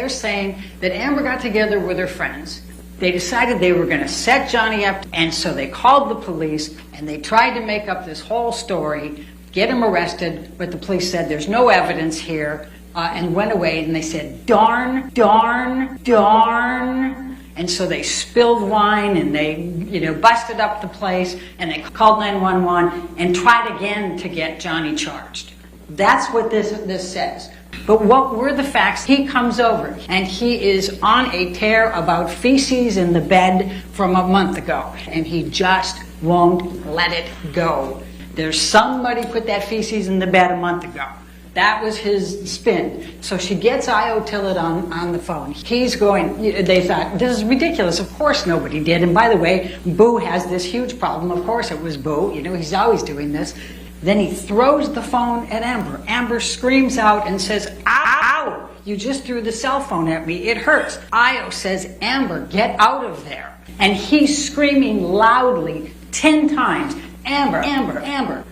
They're saying that Amber got together with her friends. They decided they were going to set Johnny up, and so they called the police, and they tried to make up this whole story, get him arrested, but the police said there's no evidence here, and went away, and they said, darn, darn, darn. And so they spilled wine, and they, busted up the place, and they called 911 and tried again to get Johnny charged. That's what this says. But what were the facts? He comes over, and he is on a tear about feces in the bed from a month ago, and he just won't let it go. There's somebody put that feces in the bed a month ago. That was his spin. So she gets Io Tillett on the phone. He's going, they thought, this is ridiculous. Of course nobody did. And by the way, Boo has this huge problem. Of course it was Boo. He's always doing this. Then he throws the phone at Amber. Amber screams out and says, ow, you just threw the cell phone at me. It hurts. Io says, Amber, get out of there. And he's screaming loudly 10 times, Amber, Amber, Amber.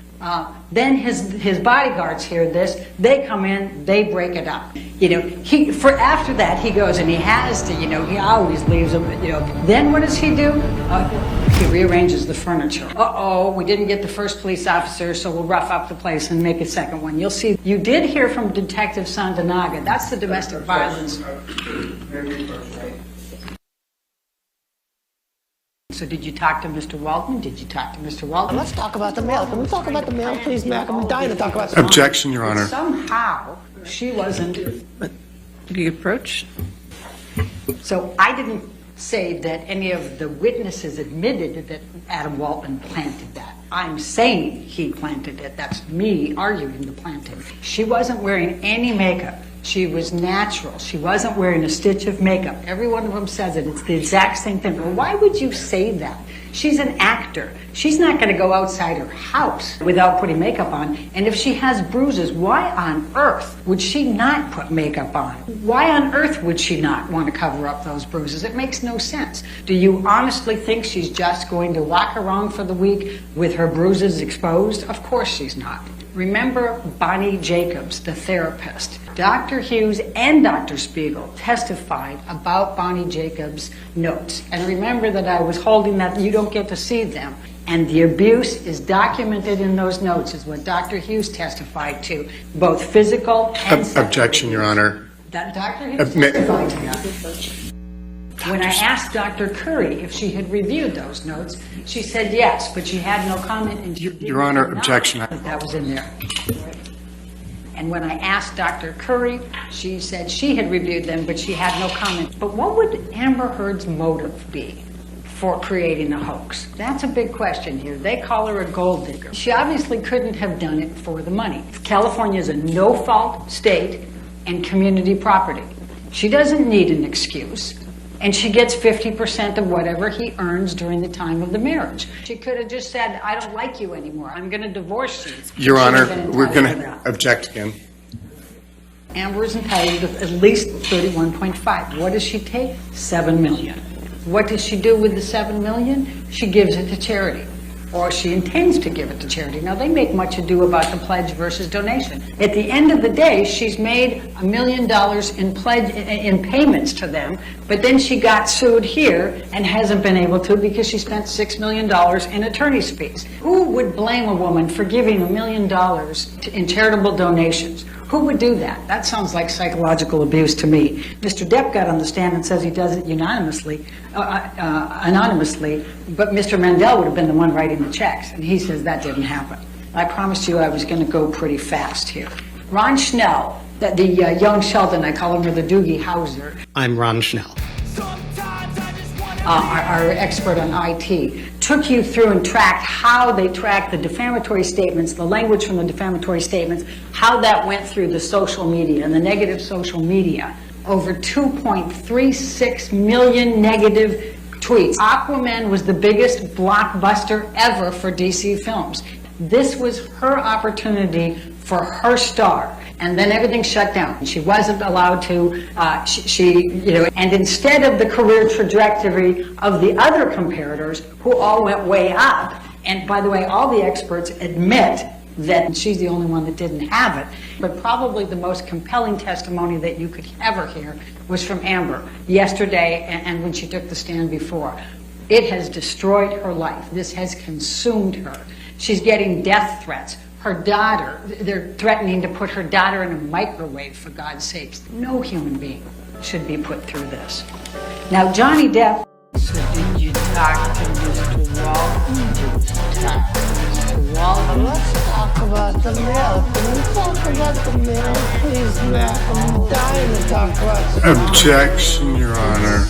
Then his bodyguards hear this. They come in. They break it up. After that, he goes and he has to. He always leaves them. Then what does he do? He rearranges the furniture. We didn't get the first police officer, so we'll rough up the place and make a second one. You'll see. You did hear from Detective Sandanaga. That's the domestic violence. So did you talk to Mr. Walton? Did you talk to Mr. Walton? Let's talk about the mail. Can we talk about the mail, please, Mac? I'm dying to talk about the mail. Objection, Your Honor. Somehow, she wasn't. The approach? So I didn't say that any of the witnesses admitted that Adam Walton planted that. I'm saying he planted it. That's me arguing the planting. She wasn't wearing any makeup. She was natural. She wasn't wearing a stitch of makeup. Every one of them says it. It's the exact same thing. Well, why would you say that? She's an actor. She's not going to go outside her house without putting makeup on. And if she has bruises, why on earth would she not put makeup on? Why on earth would she not want to cover up those bruises? It makes no sense. Do you honestly think she's just going to walk around for the week with her bruises exposed? Of course she's not. Remember Bonnie Jacobs, the therapist. Dr. Hughes and Dr. Spiegel testified about Bonnie Jacobs' notes. And remember that I was holding that, you don't get to see them. And the abuse is documented in those notes, is what Dr. Hughes testified to, both physical and sexual. Objection, Your Honor. Dr. Hughes testified to that. When I asked Dr. Curry if she had reviewed those notes, she said yes, but she had no comment. And Your Honor, objection. That was in there. And when I asked Dr. Curry, she said she had reviewed them, but she had no comment. But what would Amber Heard's motive be for creating a hoax? That's a big question here. They call her a gold digger. She obviously couldn't have done it for the money. California is a no-fault state and community property. She doesn't need an excuse. And she gets 50% of whatever he earns during the time of the marriage. She could have just said, I don't like you anymore. I'm going to divorce you. Your Honor, we're going to object again. Amber is entitled to at least 31.5. What does she take? $7 million. What does she do with the $7 million? She gives it to charity. Or she intends to give it to charity. Now, they make much ado about the pledge versus donation. At the end of the day, she's made $1 million in payments to them, but then she got sued here and hasn't been able to because she spent $6 million in attorney's fees. Who would blame a woman for giving $1 million in charitable donations? Who would do that? That sounds like psychological abuse to me. Mr. Depp got on the stand and says he does it anonymously, but Mr. Mandel would have been the one writing the checks, and he says that didn't happen. I promised you I was going to go pretty fast here. Ron Schnell, the young Sheldon, I call him, or the Doogie Howser. I'm Ron Schnell. Our expert on IT, took you through and tracked how they tracked the defamatory statements, the language from the defamatory statements, how that went through the social media and the negative social media. Over 2.36 million negative tweets. Aquaman was the biggest blockbuster ever for DC Films. This was her opportunity for her star. And then everything shut down. She wasn't allowed to, and instead of the career trajectory of the other comparators who all went way up, and by the way, all the experts admit that she's the only one that didn't have it. But probably the most compelling testimony that you could ever hear was from Amber yesterday and when she took the stand before. It has destroyed her life. This has consumed her. She's getting death threats. Her daughter, they're threatening to put her daughter in a microwave, for God's sakes. No human being should be put through this. Now, Johnny Depp. So did you talk to Mr. Walton? Did you talk to Mr. Walton? Let's talk about the mail. Can we talk about the mail, please, Mac? I'm dying to talk about it. Objection, Your Honor.